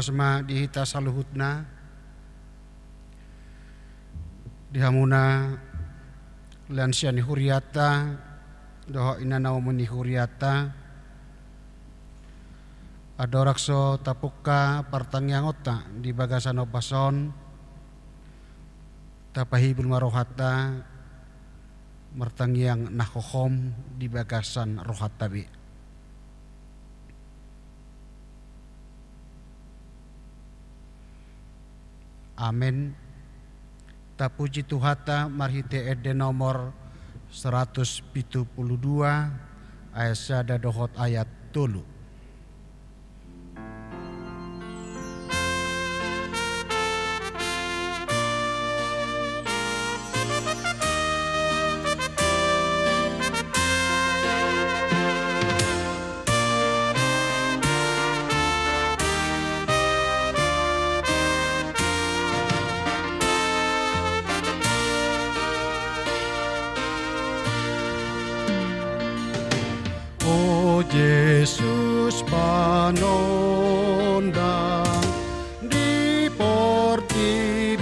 rohasma dihita saluhutna dihamuna lansiani huriata doho inanaumuni huriata adorakso tapuka partangyangota di bagasan obason tapahibul marohata mertangyang nahohom di bagasan rohat tabi. Amin. Tapuji Tuhata marhite ede nomor 172 ayat sada dohot ayat tulu. Yesus panondang di portibio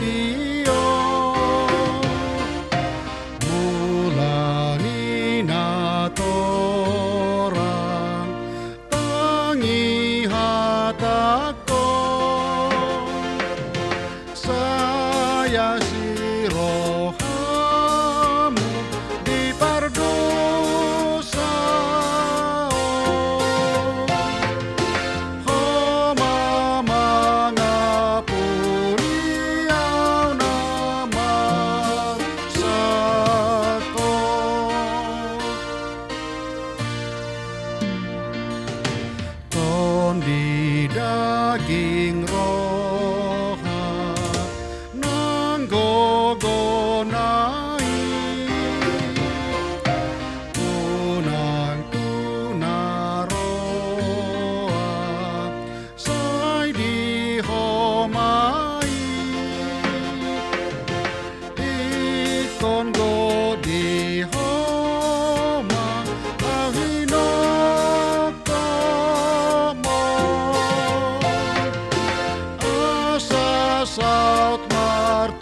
mulani natorang tangi hatako saya si rohamu di pardosa daging roha nanggogonai tunang tunaroa sai di homai ikon go di homa ahino saut martuan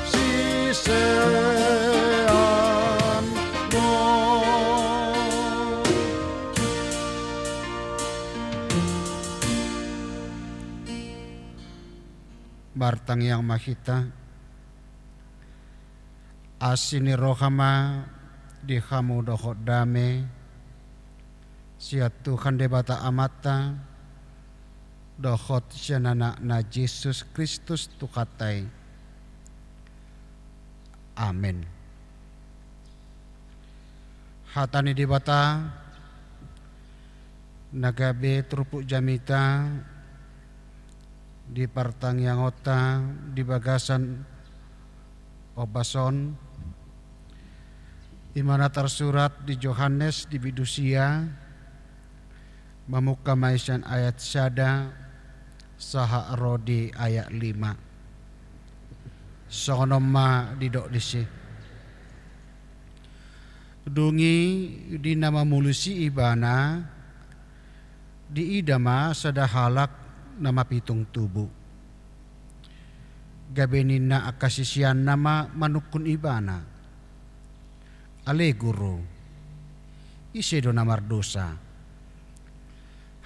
sisean mo bartang yang mahita asini rohama di hamu dohot dame siat Tuhan debata amata dohot sianana na Yesus Kristus tukatai. Amin. Hatani dibata nagabe trupuk jamita di partangyangota di bagasan obason imana tersurat di Yohanes di bidusia mamuka maisan ayat sada saha rodi ayat 5 sonoma didok disi dungi di nama mulusi ibana di idama sadahalak nama pitung tubuh gabenina akasisian nama manukun ibana ale guru isedo namar dosa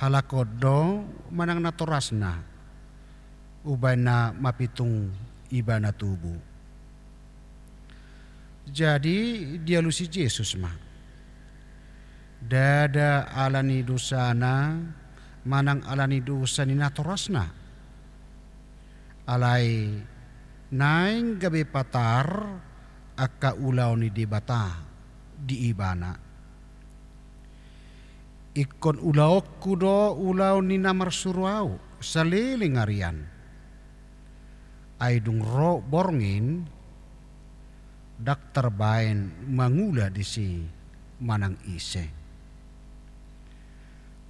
halakodo manang natorasna ubana mapitung ibana tubuh. Jadi dia lusi Yesus mah dada alani dosana manang alani dosa ni natorasna alai naing gabe patar akka ulau ni dibata di ibana ikon ulau kudo ulau ni namar suruau saliling arian aidung ro borngin daktar bain mangula di si manang ise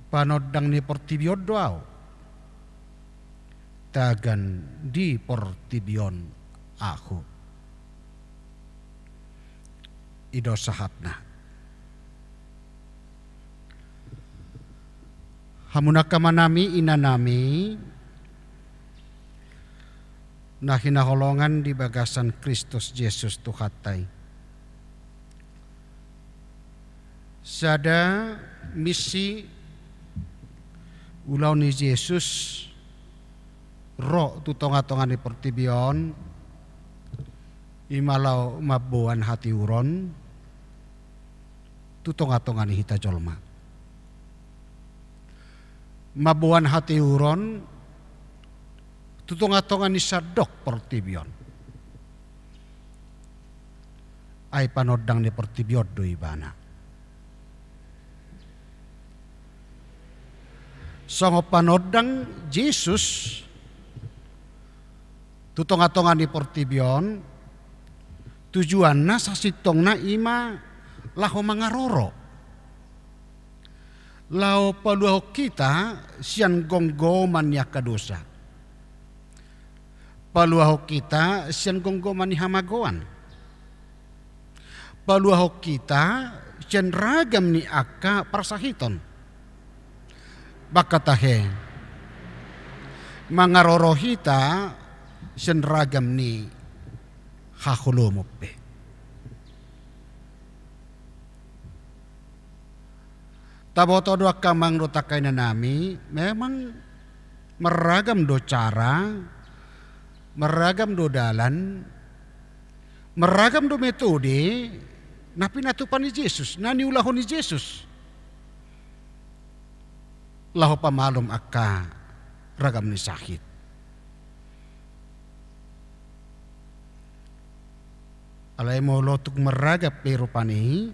panodang ni portibion doau tagan di portibion aku ido sahatna Hamunaka manami inanami na hinaholongan di bagasan Kristus Yesus Tuhatai. Sada misi ulau ni Yesus roh tu tonga-tonga ni pertibion imalau mabuan hati uron tu tonga-tonga ni hita jolma. Mabuan hati uron tutunga-tunga ni sadok pertibion. Ay panodang ni pertibion do ibana. Songo panodang Jesus tutunga-tunga ni pertibion tujuanna sasitongna ima laho mangaroro. Lao paluho kita sian gonggo mania kadosa. Paluho kita sian gonggo mani hamagoan. Paluho kita sian ragam ni aka parsahiton. Bakatahe mangaroro hita sian ragam ni hahulumope. Taboto doa kamang do takai na nami memang meragam do cara, meragam do dalan, meragam do metode na pinatupan ni Jesus, na niulahon ni Jesus. Laho pamalom aka ragam ni sakit. Alay mo lotuk meragap pero pani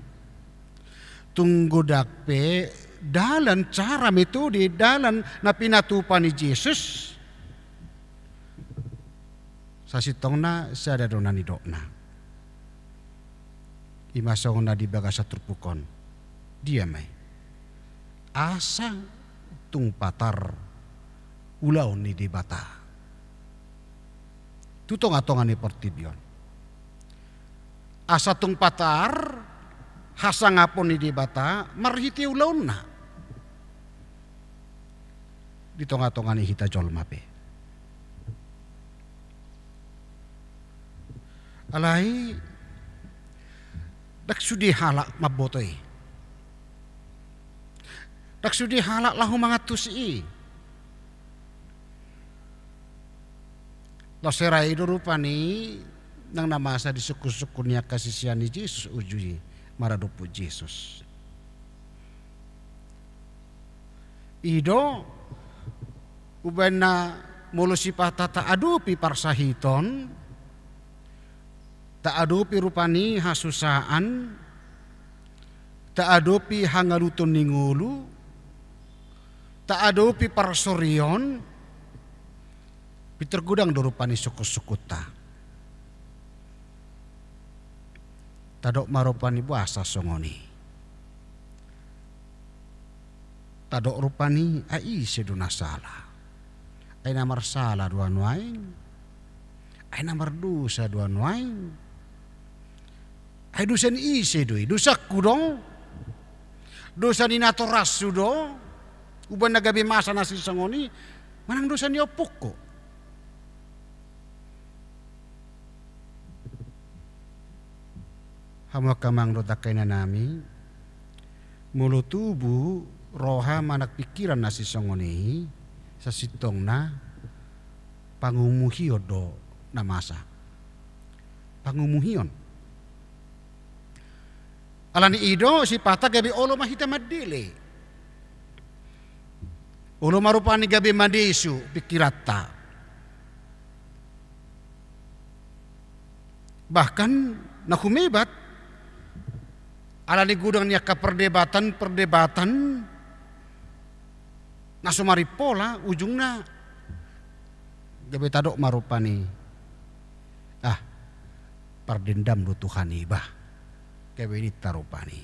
tunggu dakpe dalan cara metode dalan na pinatupan ni Jesus sasitong na sada dona ni dokna imasong na di bagasa turpukon dia may asa tung patar ulaw ni di bata tutong-atongan ni pertibion asa tung patar hasangapon ni di bata marhiti ulaw na di tonga-tonga ni hita jolmape alay daksudi halak mabotoy daksudi halak lahu mga tusi loseray durupani nang namasa di suku-suku niya kasisiyan ni Jesus ujuyi maradupo Jesus. Ido uban na mulusi patata adupi parsahiton taadupi rupani hasusaan taadupi hangaluton ningulu taadupi parsorion pitergudang dorupani suku-sukuta tadok marupani buasa songoni tadok rupani ai seduna sala ai namar sala dua nuain ai namar dosa dua nuain ai dosa ni sedui dosa kudong dosa ni natoras sudo uban nagabi masa nasi songoni manang dosa ni opoko hamo kamang do takay na nami mulo tubu roha manak pikiran na si songoni sa sitong na pangumuhiyo do na masa pangumuhiyon alani ido si pata gabi olo mahita madili olo marupani gabi madisu pikirata bahkan nakumebat alani gudang niya kaperdebatan na sumaripola ujung na gabi tadok marupani pardendam do Tuhan iba gabi ini tarupani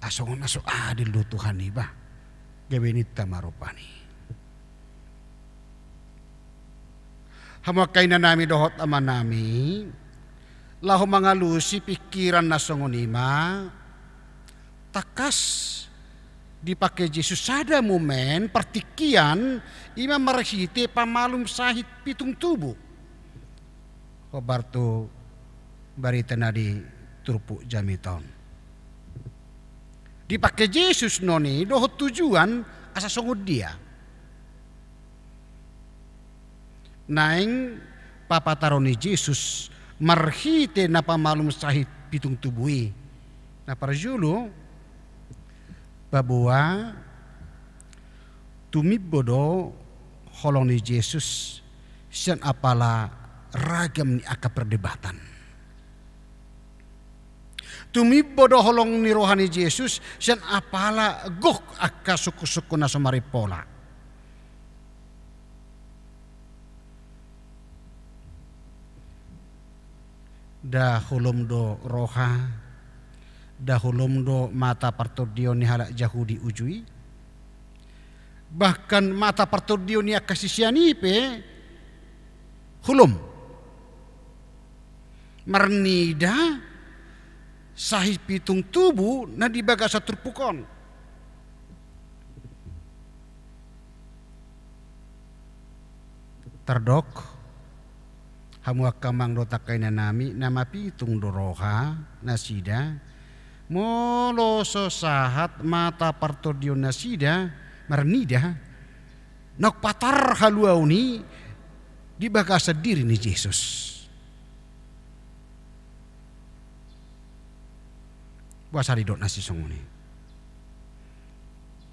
asongon aso adil do Tuhan iba gabi ini tamarupani hamakay na nami dohot ama nami laho mangalusi pikiran na songonima takas dipakai Yesus ada momen pertikian ima marhite pamalum sahit pitung tubuh. Kobarto barita nadi turpu jamiton. Dipakai Yesus noni dohot tujuan asa songod dia. Naing papataroni Yesus marhite na pamalum sahit pitung tubui. Na parjulo babua tumibodo holong ni Yesus sian apala ragam ni aka perdebatan. Tumibodo holong ni rohani Yesus sian apala gok aka suku-suku na samaripola. Dahulum do roha, dahulum do mata partodio ni halak jahudi ujui. Bahkan mata partodio ni akasisiani pe hulum marnida sahih pitung tubuh na dibaga sa turpukon. Terdok hamu akamang do takay na nami nama pitung doroha nasida molo so sahat mata partodio nasida marnida nakpatar haluaw ni dibaga sa diri ni Jesus. Buasari dok nasi songoni.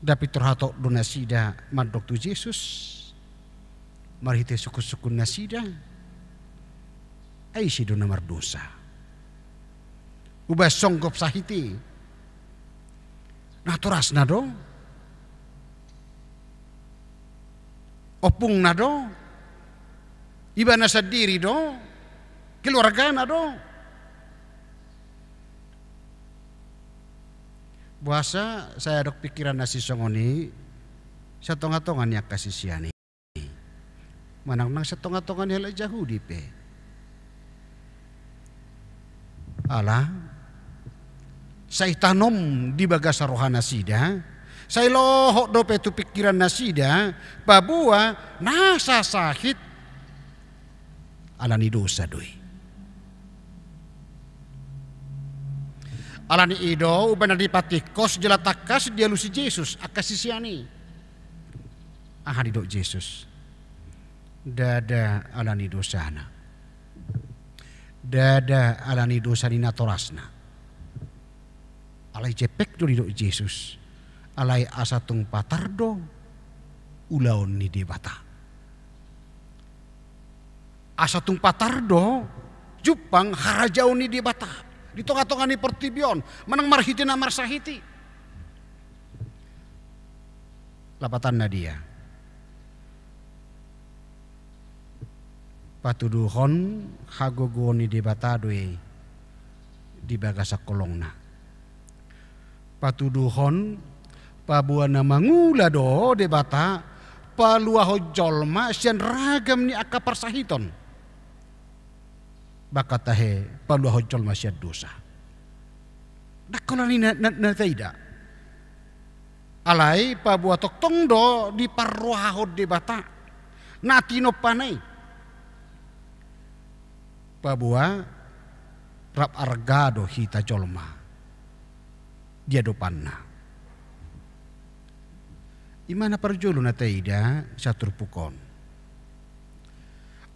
Dapat terhatok do nasida madok tu Jesus. Marhite suku-suku nasida. Ay si do namar dosa. Ubah songgop sahiti. Naturas na do. Opung na do. Iba na sa diri do. Keluarga na do. Buasa saya dok pikiran nasi songoni satonga-tongan niya kasisiani. Manang satonga-tongan niya jahudi pe. Ala say tanom di baga sa rohana sida. Say lohok do pe tu pikiran nasida babua nasa sakit ala ni dosa doi. Alani ido uban di patikos jelatakas dia lusi Yesus akasisiani. Ahadi do Yesus. Dada alani dosana. Dada alani dosa ni natorasna. Alai cepek do di do Yesus. Alai asatung patardo ulaon ni debata. Asatung patardo jupang harajau ni debata. Di tengah-tengah ni pertibion menang marhiti na marsahiti lapatan na dia patuduhon hagogo ni debatadwe di bagasa kolongna patuduhon pabuana mangula do debata paluaho jolma sian ragam ni aka parsahiton bakatahe palu hojol masyad dosa. Dakolani na tidak. Alai pabuat toktong do di parrohahod de bata. Natino panay. Pabua rap argado hita jolma. Dia dopanna. Imana parjolo na taida sa turpukon.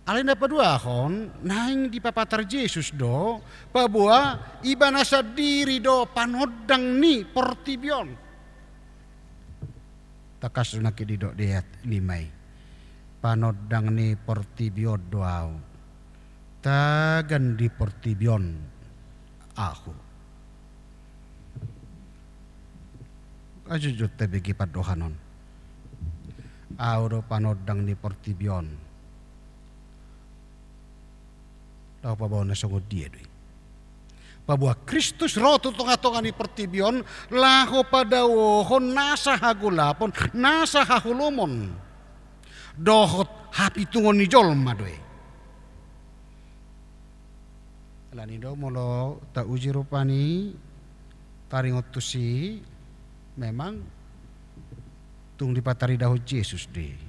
Alin na paduahon, naing di papatar Yesus do, pabua iba na sa diri do panodang ni portibion. Takas na kidido diat limay. Panodang ni portibion doaw. Tagan di portibion ako. Ajujut tebegi padohanon. Auro panodang ni portibion. Tahu pabawa na sangod dia doy. Pabuah Kristus roto tonga-tonga ni pertibion laho padawohon nasa hagulapon nasa hahulumon dohot hapitungon ni jolma doy. Alani do molo ta uji rupani taringot tusi memang tung di patari dahu Yesus deh.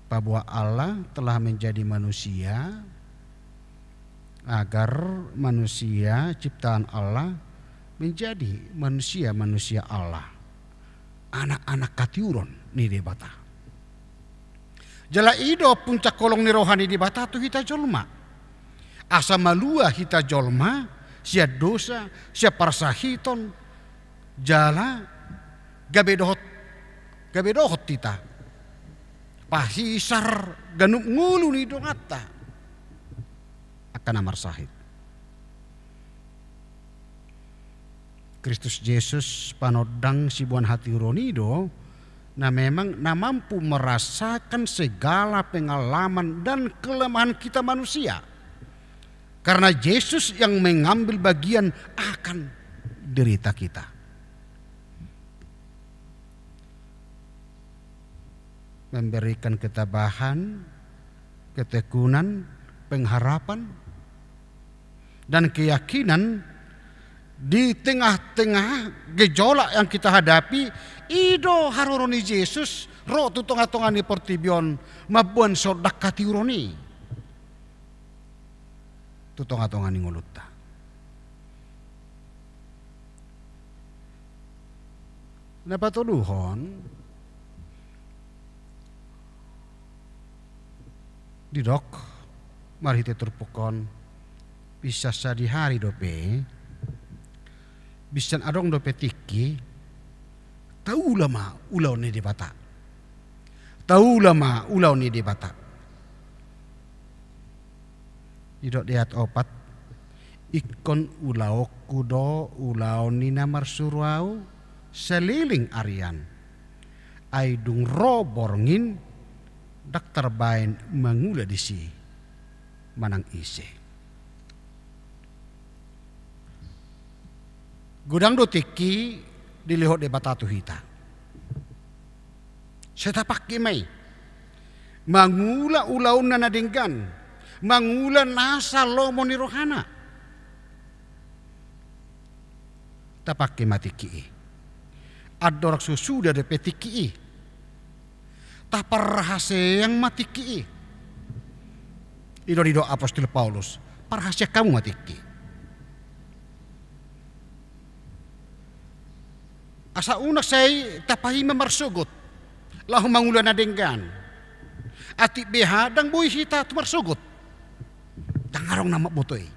Bahwa Allah telah menjadi manusia agar manusia ciptaan Allah menjadi manusia Allah. Anak-anak katiuron ni di bata. Jala ido puncak kolong ni rohani di bata tu hita jolma. Asa malua hita jolma, sia dosa, sia parsahiton, jala gabe dohot tita. Pahisar ganuk ngulu ni dongata akan amar sahid. Kristus Yesus panodang sibuan hati ronido nah memang mampu merasakan segala pengalaman dan kelemahan kita manusia. Karena Yesus yang mengambil bagian akan derita kita. Memberikan ketabahan, ketekunan, pengharapan, dan keyakinan di tengah-tengah gejolak yang kita hadapi. Ido haruroni Yesus roh tu tonga-tonga ni pertibion mabuan sodak katiuroni tu tonga-tonga ni nguluta. Napatuduhon didok mari kita turpukon bisa sadi hari dope bisa adong dope tiki tahu lama ulau ni di bata tahu lama ulau ni di bata didok diat opat ikon ulau kudo ulau ni namar surau seliling arian aidung roborngin dak terbain mangula di si manang ise. Gudang do tiki dilihot de batatu hita. Saya pakai mai. Mangula ulaun na nadinggan. Mangula nasa lomo ni rohana. Tapake matiki. Adorak susuda de petiki. Tapar rahasia yang matiki. Ido apostol Paulus. Parhasia kamu matiki. Asa unak saya tapahi memarsugot. Lahu mangulan na denggan. Ati beha dang boy hita tu marsugot. Dangarong nama botoy.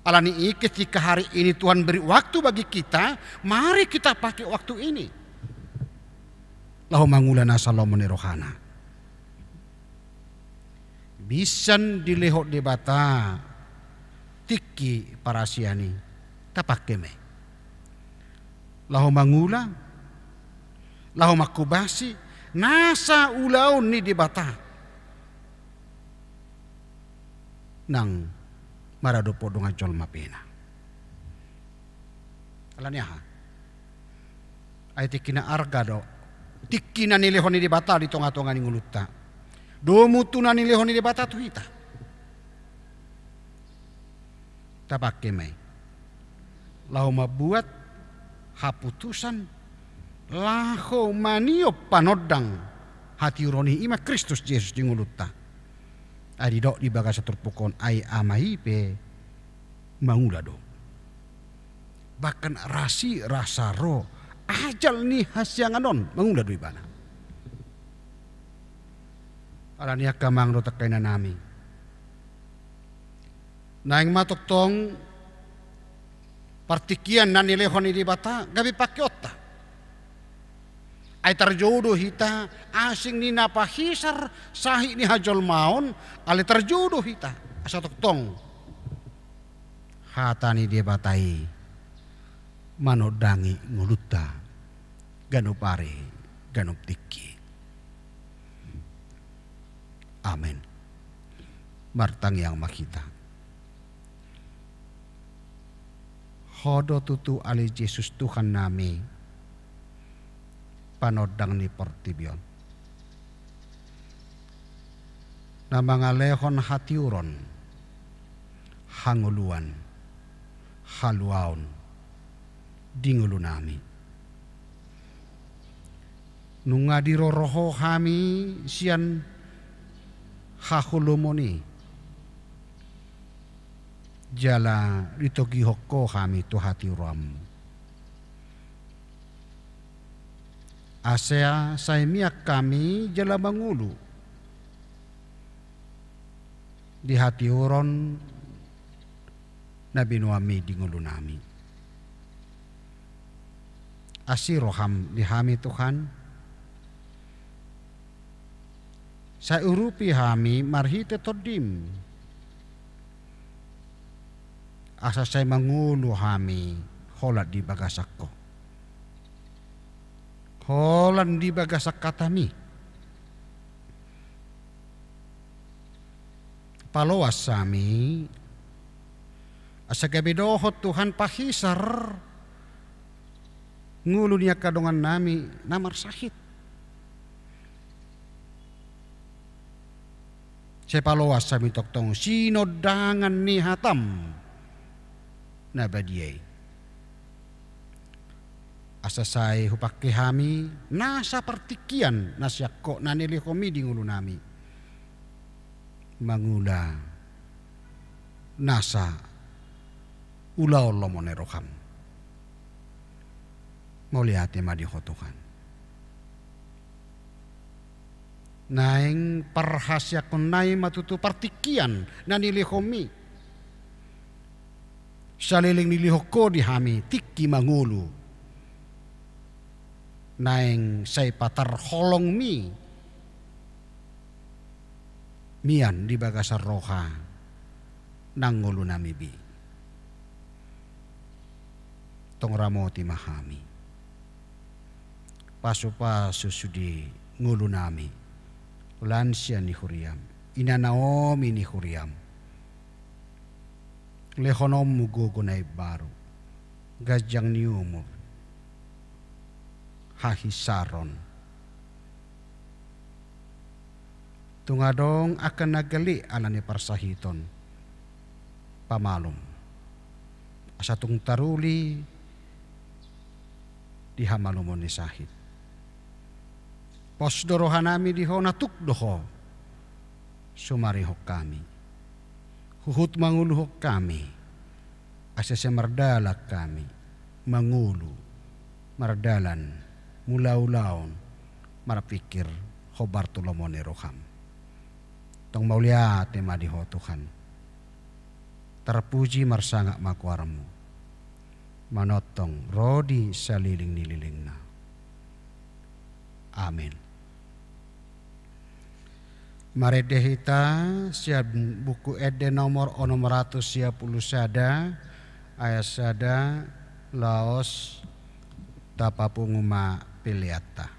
Alani ketika hari ini Tuhan beri waktu bagi kita. Mari kita pakai waktu ini. Lahu mangulana salomone rohana. Bisan dilehok debata tiki parasiani tapakeme. Lahu mangula, lahu makubasi nasa ulaun ni debata. Nang maradopo donga jol mapena. Alania ha. Ay tikina arga do. Tikina nilehon ni debata di tonga-tonga ni nguluta. Domutuna nilehon ni debata tu hita. Tapakeme. Lahu mabuat haputusan laho maniop panodang hati uroni ima Kristus Yesus di nguluta. Adi dok di baga saturpukon ai amaipe mangulado. Bahkan rasi rasa roh ajal ni hasyanganon mangulado ibana. Alania kamang do takay na nami. Naing matoktong partikian na nilehon ni bata gabi pakiota. Ay terjodoh hita asing ni napahisar sahi ni hajol maon ale terjodoh hita asa toktong hata ni dia batai manodangi nguluta ganupare ganup tiki. Amin. Martang yang makita. Hodo tutu ali Yesus Tuhan nami panodang ni portibion. Namangalehon hatiuron hanguluan haluaon dingulu nami. nungadiro roho kami sian hahulumoni jala ritogi hoko kami tu hati uramu. Asea saimiak kami jala mangulu di hati uron nabi nuami di ngulu nami. Asiroham dihami Tuhan. Sa urupi hami marhite todim. Asa saya mangulu hami holat di bagasakko. Holan di bagasak katami. Paloas sami asa gabidohot Tuhan pahisar ngulu niya kadongan nami namar sakit. Sepaloas sami toktong sinodangan ni hatam nabadiyay. Asa say hupake hami nasa partikian nasyakko nanilihomi di ngulu nami. Mangula nasa ulaw lomoneroham. Mauliate madiho Tuhan. Naing parhasya kunay matutu partikian nanilihomi. Saliling nilihoko di hami tiki mangulu. Naing say patar holong mian di bagasar roha nangulu nami bi. Tong ramoti mahami. Pasu-pasu sudi ngulu nami. Lansia ni huriam. Ina Naomi ni huriam. Lehonom mugugunay baru. Gajang ni umur. Hahisaron. Tungadong akan nagali alani parsahiton. Pamalum. Asatung taruli dihamalumon ni sahid. Posdorohanami diho natukdoho. Sumarihok kami. Huhut manguluhok kami. Asasya mardalak kami. Mangulu. Mardalan. Mulaulaon marapikir hobar tulomone roham. Tong mauliate madiho Tuhan. Terpuji marsangak makuarmu. Manotong rodi saliling nililingna. Amin. Maredehita siap buku ede nomor 610 sada ayat sada laos tapapunguma piliata.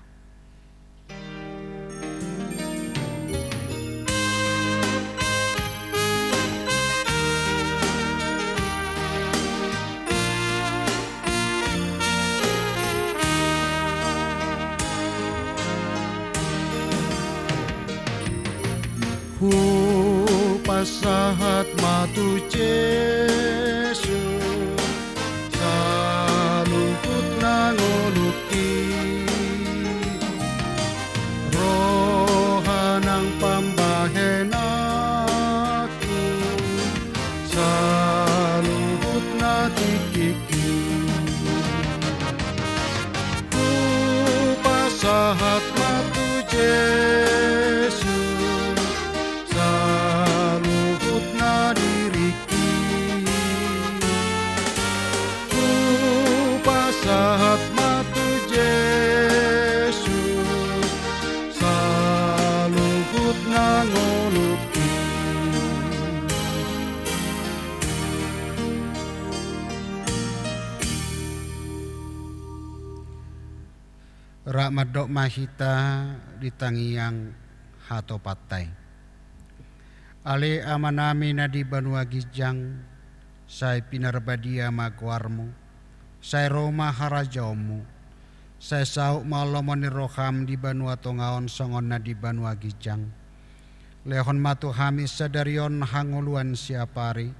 Hu pasahat matu Yesus salungkut nangoluti rohanang pambahenaku salungkut natikiki Hu pasahat matu Yesus saluhut na diriki ku pasahat matu Yesus saluhut na ngoluki Rakmadok mahita ditangiang hato patay. Ale amanami na di Banua Gijang, say pinarbadia magwarmo, say Roma harajomu, say sauk malomon ni roham di Banua Tongaon songon na di Banua Gijang. Lehon matu hami sadarion hanguluan siapari,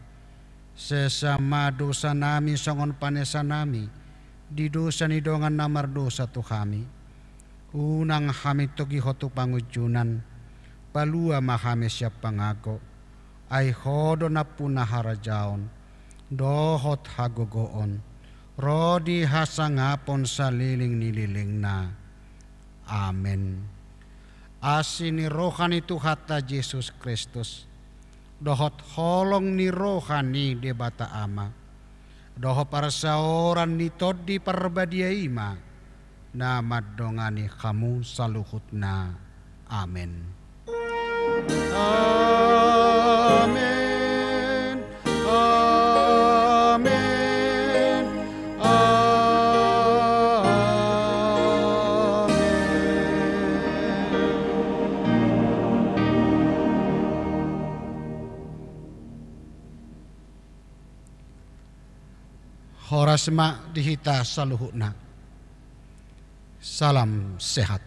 sesama dosa nami songon panesa nami, di dosa ni dongan namar dosa tu kami. Unang hamit togi hotu pangujunan, palua mahame siap pangako, ay hodo na punaharajaon, dohot hagogoon, rodi hasangapon sa liling nililing na. Amen. Asin ni rohani Tuhata Yesus Kristus, dohot holong ni rohani de bata ama, doho parsaoran ni todi parbadia ima, na madongani kamu saluhut na. Amen. Amen. Amen. Amen. Horasma dihita saluhut na. Salam sehat.